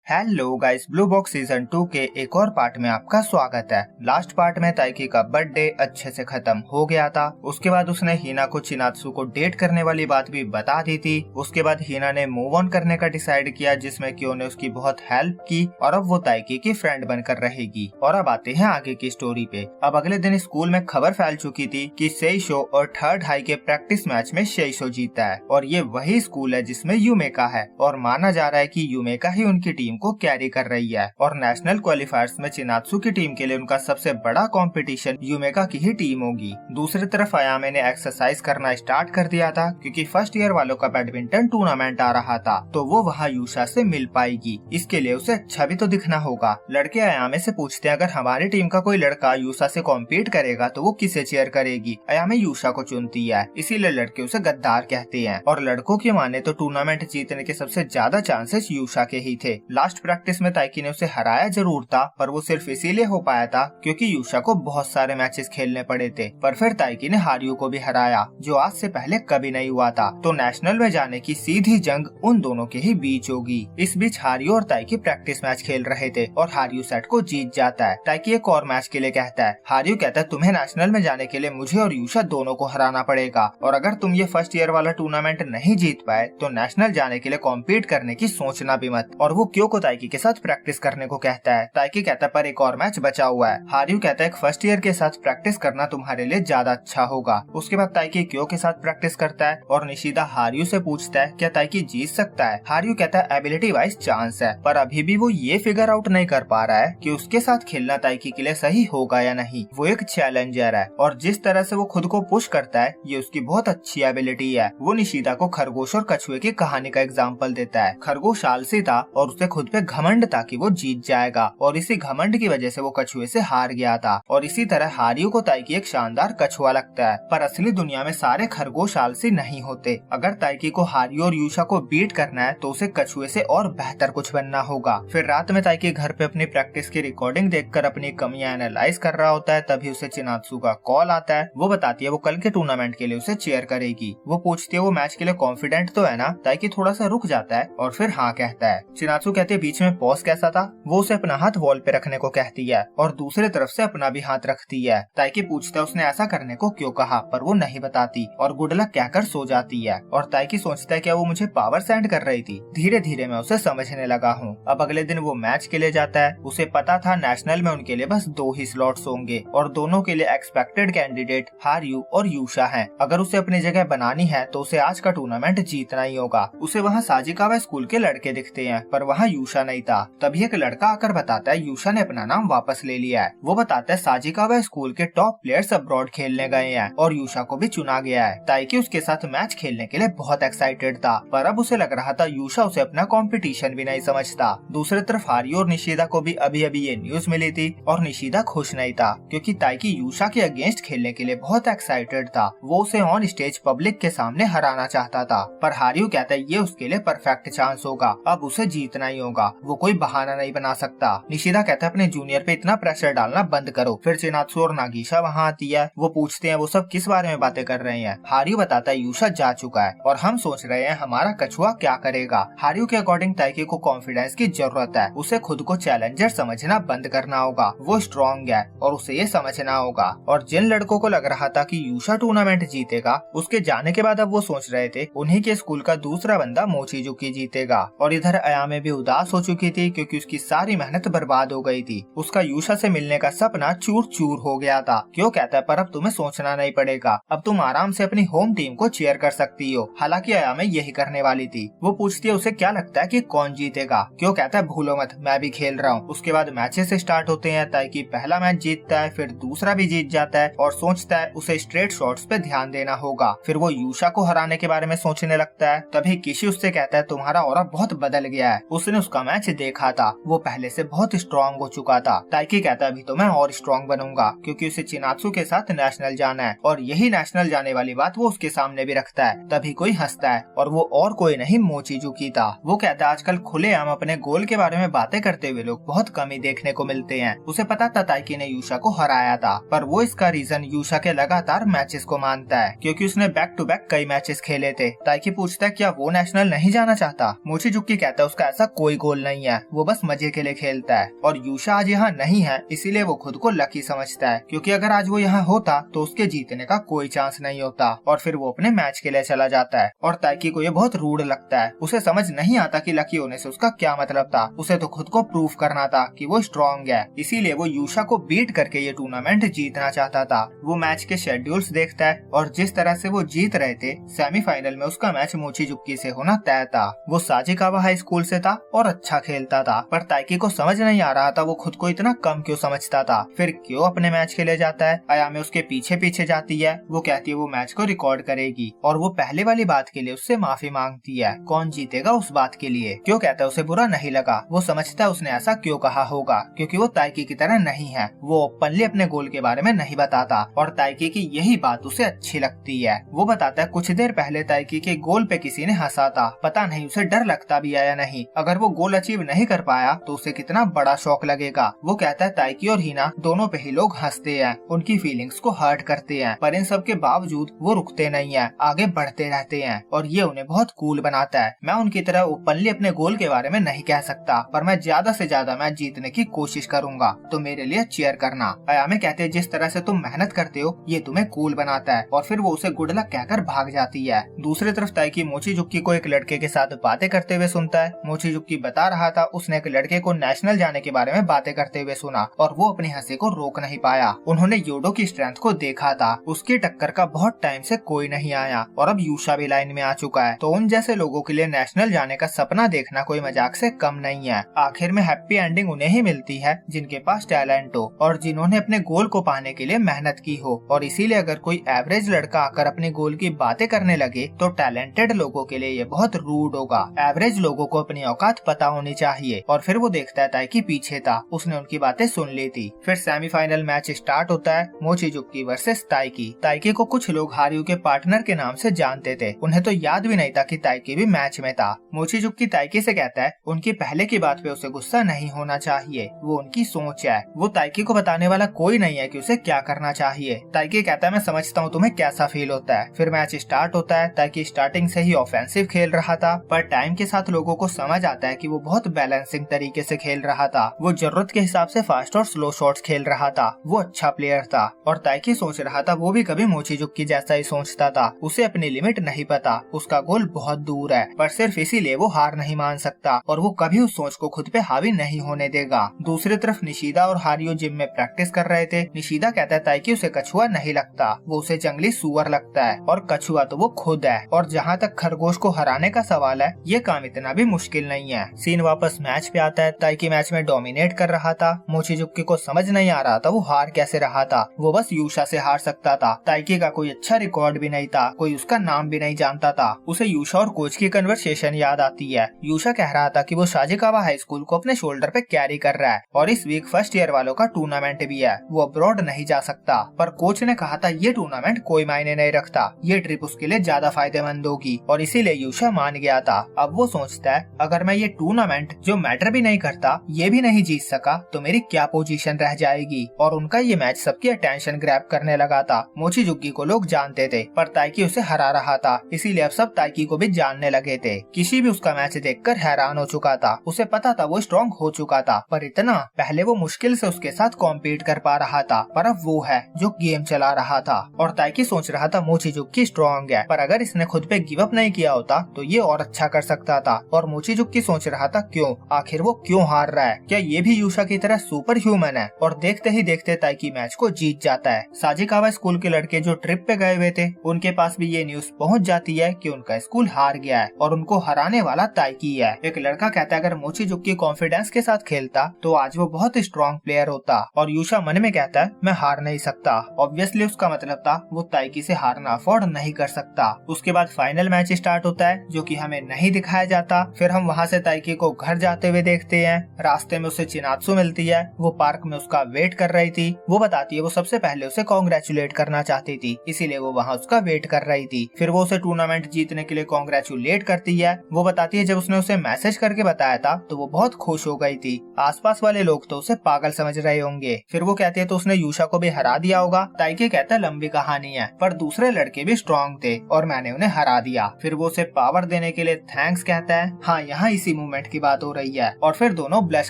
Hello guys, blue box season 2 के एक और पार्ट में आपका स्वागत है। लास्ट पार्ट में ताइकी का बर्थडे अच्छे से खत्म हो गया था। उसके बाद उसने हिना को चिनात्सु को डेट करने वाली बात भी बता दी थी। उसके बाद हिना ने मूव ऑन करने का डिसाइड किया, जिसमें क्यो ने उसकी बहुत हेल्प की और अब वो ताइकी की फ्रेंड बनकर रहेगी। और अब आते हैं आगे की स्टोरी पे। अब अगले दिन स्कूल में खबर फैल चुकी थी कि सेइशो और थर्ड हाई के प्रैक्टिस मैच में सेइशो जीता है और ये वही स्कूल है जिसमें यूमेका है और माना जा रहा है कि यूमेका ही उनकी टीम को कैरी कर रही है। और नेशनल क्वालिफायर्स में चिनात्सु की टीम के लिए उनका सबसे बड़ा कंपटीशन यूमेका की ही टीम होगी। दूसरी तरफ अयामे ने एक्सरसाइज करना स्टार्ट कर दिया था क्योंकि फर्स्ट ईयर वालों का बैडमिंटन टूर्नामेंट आ रहा था, तो वो वहाँ यूशा से मिल पाएगी। इसके लिए उसे अच्छा भी तो दिखना होगा। लड़के अयामे से पूछते हैं अगर हमारी टीम का कोई लड़का यूशा से कॉम्पीट करेगा तो वो किसे चेयर करेगी। अयामे यूशा को चुनती है, इसीलिए लड़के उसे गद्दार कहते हैं। और लड़कों की माने तो टूर्नामेंट जीतने के सबसे ज्यादा चांसेस यूशा के ही थे। लास्ट प्रैक्टिस में ताइकी ने उसे हराया जरूर था, पर वो सिर्फ इसीलिए हो पाया था क्योंकि यूशा को बहुत सारे मैचेस खेलने पड़े थे। पर फिर ताइकी ने हारियो को भी हराया, जो आज से पहले कभी नहीं हुआ था। तो नेशनल में जाने की सीधी जंग उन दोनों के ही बीच होगी। इस बीच हारियो और ताइकी प्रैक्टिस मैच खेल रहे थे और हारियो सेट को जीत जाता है। ताइकी एक और मैच के लिए कहता है। हारियो कहता है तुम्हें नेशनल में जाने के लिए मुझे और यूशा दोनों को हराना पड़ेगा, और अगर तुम ये फर्स्ट ईयर वाला टूर्नामेंट नहीं जीत पाए तो नेशनल जाने के लिए कॉम्पीट करने की सोचना भी मत। और वो क्यों को ताइकी के साथ प्रैक्टिस करने को कहता है। ताइकी कहता है पर एक और मैच बचा हुआ है। हारियो कहता है एक फर्स्ट ईयर के साथ प्रैक्टिस करना तुम्हारे लिए ज्यादा अच्छा होगा। उसके बाद ताइकी क्यों के साथ प्रैक्टिस करता है और निशिदा हारियो से पूछता है क्या ताइकी जीत सकता है। हारियो कहता है एबिलिटी वाइज चांस है, पर अभी भी वो ये फिगर आउट नहीं कर पा रहा है कि उसके साथ खेलना ताइकी के लिए सही होगा या नहीं। वो एक चैलेंजर है और जिस तरह से वो खुद को पुश करता है ये उसकी बहुत अच्छी एबिलिटी है। वो निशिदा को खरगोश और कछुए की कहानी का एग्जाम्पल देता है। खरगोश आलसी था और उसे खुद पे घमंड था कि वो जीत जाएगा, और इसी घमंड की वजह से वो कछुए से हार गया था। और इसी तरह हारियो को ताइकी एक शानदार कछुआ लगता है, पर असली दुनिया में सारे खरगोश आलसी नहीं होते। अगर ताइकी को हारियो और यूशा को बीट करना है तो उसे कछुए से और बेहतर कुछ बनना होगा। फिर रात में ताइकी घर पे अपनी प्रैक्टिस की रिकॉर्डिंग देखकर अपनी कमियां एनालाइज कर रहा होता है। तभी उसे चिनात्सु का कॉल आता है। वो बताती है वो कल के टूर्नामेंट के लिए उसे चेयर करेगी। वो पूछती है वो मैच के लिए कॉन्फिडेंट तो है ना। ताइकी थोड़ा सा रुक जाता है और फिर हाँ कहता है। चिनात्सु कहती है बीच में पॉज कैसा था। वो उसे अपना हाथ वॉल पे रखने को कहती है और दूसरी तरफ से अपना भी हाथ रखती है। ताइकी पूछता है उसने ऐसा करने को क्यों कहा, पर वो नहीं बताती और गुड लक कहकर सो जाती है। और ताइकी सोचता है क्या वो मुझे पावर सेंड कर रही थी। धीरे धीरे मैं उसे समझने लगा हूँ। अब अगले दिन वो मैच के लिए जाता है। उसे पता था नेशनल में उनके लिए बस 2 ही स्लॉट्स होंगे और दोनों के लिए एक्सपेक्टेड कैंडिडेट हारियो और यूशा हैं। अगर उसे अपनी जगह बनानी है तो उसे आज का टूर्नामेंट जीतना ही होगा। उसे वहाँ साजिकावा स्कूल के लड़के दिखते हैं, पर वहाँ यूशा नहीं था। तभी एक लड़का आकर बताता है यूशा ने अपना नाम वापस ले लिया है। वो बताता है साजिकावा स्कूल के टॉप प्लेयर्स अब्रॉड खेलने गए हैं और यूशा को भी चुना गया है। ताइकी उसके साथ मैच खेलने के लिए बहुत एक्साइटेड था, पर अब उसे लग रहा था यूशा उसे अपना कंपटीशन भी नहीं समझता। दूसरी तरफ हारियो और निशिदा को भी अभी अभी ये न्यूज मिली थी और निशिदा खुश नहीं था क्योंकि ताइकी यूशा के अगेंस्ट खेलने के लिए बहुत एक्साइटेड था। वो उसे ऑन स्टेज पब्लिक के सामने हराना चाहता था, पर हारियो कहता है ये उसके लिए परफेक्ट चांस होगा, अब उसे जीतना ही होगा। वो कोई बहाना नहीं बना सकता। निशिदा कहता है अपने जूनियर पे इतना प्रेशर डालना बंद करो। फिर चिनात्सु और नागिशा वहाँ आती है। वो पूछते हैं वो सब किस बारे में बातें कर रहे हैं। हारियो बताता है यूशा जा चुका है और हम सोच रहे हैं हमारा कछुआ क्या करेगा। हारियो के अकॉर्डिंग ताइकी को कॉन्फिडेंस की जरूरत है। उसे खुद को चैलेंजर समझना बंद करना होगा। वो स्ट्रॉन्ग है और उसे ये समझना होगा। और जिन लड़कों को लग रहा था कि यूशा टूर्नामेंट जीतेगा, उसके जाने के बाद अब वो सोच रहे थे उन्हीं के स्कूल का दूसरा बंदा मोचिजुकी जीतेगा। और इधर अयामे भी उदास हो चुकी थी क्योंकि उसकी सारी मेहनत बर्बाद हो गई थी। उसका यूशा से मिलने का सपना चूर चूर हो गया था। क्यों कहता है पर अब तुम्हें सोचना नहीं पड़ेगा, अब तुम आराम से अपनी होम टीम को चीयर कर सकती हो। हालांकि अयामे यही करने वाली थी। वो पूछती है उसे क्या लगता है कि कौन जीतेगा। क्यों कहता है भूलो मत मैं भी खेल रहा हूँ। उसके बाद मैचेस स्टार्ट होते हैं। ताइकी पहला मैच जीतता है, फिर दूसरा भी जीत जाता है और सोचता है उसे स्ट्रेट शॉट्स पे ध्यान देना होगा। फिर वो यूशा को हराने के बारे में सोचने लगता है। तभी किशी उससे कहता है तुम्हारा ऑरा बहुत बदल गया है। उसने उसका मैच देखा था, वो पहले से बहुत स्ट्रॉन्ग हो चुका था। ताइकी कहता है अभी तो मैं और स्ट्रॉन्ग बनूंगा क्योंकि उसे चिनात्सु के साथ नेशनल जाना है और यही नेशनल जाने वाली बात वो उसके सामने भी रखता है। तभी कोई हंसता है और वो और कोई नहीं मोचिजुकी था। वो कहता है आजकल खुलेआम अपने गोल के बारे में बातें करते हुए लोग बहुत कम ही देखने को मिलते हैं। उसे पता था ताइकी ने यूशा को हराया था, पर वो इसका रीजन यूशा के लगातार मैचेस को मानता है क्योंकि उसने बैक टू बैक कई मैचेस खेले थे। ताइकी पूछता है क्या वो नेशनल नहीं जाना चाहता। मोचिजुकी कहता है उसका ऐसा कोई गोल नहीं है, वो बस मजे के लिए खेलता है। और यूशा आज यहाँ नहीं है, इसीलिए वो खुद को लकी समझता है, क्योंकि अगर आज वो यहाँ होता तो उसके जीतने का कोई चांस नहीं होता। और फिर वो अपने मैच के लिए चला जाता है। और ताइकी को ये बहुत रूड लगता है। उसे समझ नहीं आता कि लकी होने से उसका क्या मतलब था। उसे तो खुद को प्रूव करना था कि वो स्ट्रॉन्ग है, इसीलिए वो यूशा को बीट करके ये टूर्नामेंट जीतना चाहता था। वो मैच के शेड्यूल्स देखता है और जिस तरह से वो जीत रहे थे, सेमीफाइनल में उसका मैच मोचिजुकी से होना तय था। वो साजिकावा हाई स्कूल से था और अच्छा खेलता था, पर ताइकी को समझ नहीं आ रहा था वो खुद को इतना कम क्यों समझता था। फिर क्यों अपने मैच के लिए जाता है। अयामे उसके पीछे पीछे जाती है। वो कहती है वो मैच को रिकॉर्ड करेगी और वो पहले वाली बात के लिए उससे माफी मांगती है। कौन जीतेगा उस बात के लिए। क्यों कहता है उसे बुरा नहीं लगा। वो समझता है उसने ऐसा क्यों कहा होगा, क्योंकि वो ताइकी की तरह नहीं है। वो ओपनली अपने गोल के बारे में नहीं बताता और ताइकी की यही बात उसे अच्छी लगती है। वो बताता है कुछ देर पहले ताइकी के गोल पे किसी ने हंसा था। पता नहीं उसे डर लगता भी आया नहीं। अगर वो गोल अचीव नहीं कर पाया तो उसे कितना बड़ा शॉक लगेगा। वो कहता है ताइकी और हिना दोनों पे ही लोग हंसते हैं, उनकी फीलिंग्स को हर्ट करते हैं, पर इन सब के बावजूद वो रुकते नहीं है, आगे बढ़ते रहते हैं और ये उन्हें बहुत कूल बनाता है। मैं उनकी तरह ओपनली अपने गोल के बारे में नहीं कह सकता, पर मैं ज्यादा से ज्यादा मैच जीतने की कोशिश करूंगा, तो मेरे लिए चीयर करना। अयामे कहते हैं जिस तरह से तुम मेहनत करते हो ये तुम्हें कूल बनाता है, और फिर वो उसे गुड लक कहकर भाग जाती है। दूसरी तरफ ताइकी मोचिजुकी को एक लड़के के साथ बातें करते हुए सुनता है। मोचिजुकी बता रहा था उसने एक लड़के को नेशनल जाने के बारे में बातें करते हुए सुना और वो अपनी हंसी को रोक नहीं पाया। उन्होंने यूडो की स्ट्रेंथ को देखा था, उसकी टक्कर का बहुत टाइम से कोई नहीं आया और अब यूशा भी लाइन में आ चुका है, तो उन जैसे लोगों के लिए नेशनल जाने का सपना देखना कोई मजाक से कम नहीं है। आखिर में हैप्पी एंडिंग उन्हें ही मिलती है जिनके पास टैलेंट हो और जिन्होंने अपने गोल को पाने के लिए मेहनत की हो। और इसीलिए अगर कोई एवरेज लड़का आकर अपने गोल की बातें करने लगे तो टैलेंटेड लोगों के लिए ये बहुत रूड होगा। एवरेज लोगों को अपनी औकात पता होनी चाहिए। और फिर वो देखता है ताइकी पीछे था, उसने उनकी बातें सुन ली थी। फिर सेमीफाइनल मैच स्टार्ट होता है, मोचिजुकी वर्सेस ताइकी। ताइकी को कुछ लोग हारियू के पार्टनर के नाम से जानते थे, उन्हें तो याद भी नहीं था कि ताइकी भी मैच में था। मोचिजुकी ताइकी से कहता है उनकी पहले की बात पे उसे गुस्सा नहीं होना चाहिए, वो उनकी सोच है। वो ताइकी को बताने वाला कोई नहीं है कि उसे क्या करना चाहिए। ताइकी कहता है मैं समझता हूँ तुम्हें कैसा फील होता है। फिर मैच स्टार्ट होता है। ताइकी स्टार्टिंग से ही ऑफेंसिव खेल रहा था, पर टाइम के साथ लोगों को समझ आता है कि वो बहुत बैलेंसिंग तरीके से खेल रहा था। वो जरूरत के हिसाब से फास्ट और स्लो शॉट्स खेल रहा था। वो अच्छा प्लेयर था। और ताइकी सोच रहा था वो भी कभी मोचिजुकी जैसा ही सोचता था। उसे अपनी लिमिट नहीं पता, उसका गोल बहुत दूर है, पर सिर्फ इसीलिए वो हार नहीं मान सकता और वो कभी उस सोच को खुद पे हावी नहीं होने देगा। दूसरी तरफ निशिदा और हारियो जिम में प्रैक्टिस कर रहे थे। निशिदा कहता है ताइकी उसे कछुआ नहीं लगता, वो उसे जंगली सुअर लगता है और कछुआ तो वो खुद है। और जहाँ तक खरगोश को हराने का सवाल है, ये काम इतना भी मुश्किल नहीं है। सीन वापस मैच पे आता है। ताइकी मैच में डोमिनेट कर रहा था। मोचिजुकी को समझ नहीं आ रहा था वो हार कैसे रहा था। वो बस यूशा से हार सकता था। ताइकी का कोई अच्छा रिकॉर्ड भी नहीं था, कोई उसका नाम भी नहीं जानता था। उसे यूशा और कोच की कन्वर्सेशन याद आती है। यूशा कह रहा था कि वो साजिकावा हाई स्कूल को अपने शोल्डर पे कैरी कर रहा है और इस वीक फर्स्ट ईयर वालों का टूर्नामेंट भी है, वो अब्रॉड नहीं जा सकता। पर कोच ने कहा था ये टूर्नामेंट कोई मायने नहीं रखता, ये ट्रिप उसके लिए ज्यादा फायदेमंद होगी और इसीलिए यूशा मान गया था। अब वो सोचता है अगर मैं ये टूर्नामेंट जो मैटर भी नहीं करता ये भी नहीं जीत सका तो मेरी क्या पोजीशन रह जाएगी। और उनका ये मैच सबकी अटेंशन ग्रैब करने लगा था। मोचिजुकी को लोग जानते थे, पर ताइकी उसे हरा रहा था, इसीलिए अब सब ताइकी को भी जानने लगे थे। किसी भी उसका मैच देखकर हैरान हो चुका था। उसे पता था वो स्ट्रॉन्ग हो चुका था, पर इतना पहले वो मुश्किल से उसके साथ कॉम्पीट कर पा रहा था, पर अब वो है जो गेम चला रहा था। और ताइकी सोच रहा था मोचिजुकी स्ट्रॉन्ग है, पर अगर इसने खुद पे गिव अप नहीं किया होता तो ये और अच्छा कर सकता था। और मोचिजुकी सोच रहा था क्यों, आखिर वो क्यों हार रहा है, क्या ये भी यूशा की तरह सुपर ह्यूमन है। और देखते ही देखते ताइकी मैच को जीत जाता है। साजिकावा स्कूल के लड़के जो ट्रिप पे गए हुए थे उनके पास भी ये न्यूज पहुंच जाती है कि उनका स्कूल हार गया है और उनको हराने वाला ताइकी है। एक लड़का कहता है अगर मोचिजुकी कॉन्फिडेंस के साथ खेलता तो आज वो बहुत स्ट्रॉन्ग प्लेयर होता। और यूशा मन में कहता है मैं हार नहीं सकता। ऑब्वियसली उसका मतलब था वो ताइकी से हारना अफोर्ड नहीं कर सकता। उसके बाद फाइनल मैच स्टार्ट होता है जो कि हमें नहीं दिखाया जाता। फिर हम वहाँ से ताइकी को घर जाते हुए देखते हैं। रास्ते में उसे चिनात्सु मिलती है, वो पार्क में उसका वेट कर रही थी। वो बताती है वो सबसे पहले उसे कॉन्ग्रेचुलेट करना चाहती थी, इसीलिए वो वहाँ उसका वेट कर रही थी। फिर वो उसे टूर्नामेंट जीतने के लिए कॉन्ग्रेचुलेट करती है। वो बताती है जब उसने उसे मैसेज करके बताया था तो वो बहुत खुश हो गई थी। आसपास वाले लोग तो उसे पागल समझ रहे होंगे। फिर वो कहती है तो उसने यूशा को भी हरा दिया होगा। ताइकी कहता है लंबी कहानी है, पर दूसरे लड़के भी स्ट्रॉन्ग थे और मैंने उन्हें हरा दिया। फिर वो उसे पावर देने के लिए थैंक्स कहता है। हाँ, यहाँ इसी मूवमेंट की बात हो रही है और फिर दोनों ब्लश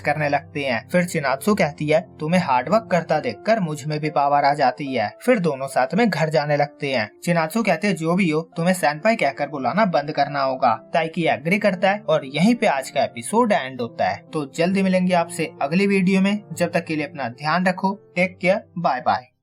करने लगते हैं। फिर चिनात्सु कहती है तुम्हें हार्डवर्क करता देखकर मुझ में भी पावर आ जाती है। फिर दोनों साथ में घर जाने लगते हैं। चिनात्सु कहते हैं जो भी हो तुम्हें सैनपाई कहकर बुलाना बंद करना होगा। ताइकी एग्री करता है और यहीं पे आज का एपिसोड एंड होता है। तो जल्दी मिलेंगे आपसे अगली वीडियो में। जब तक के लिए अपना ध्यान रखो। Take care. Bye bye.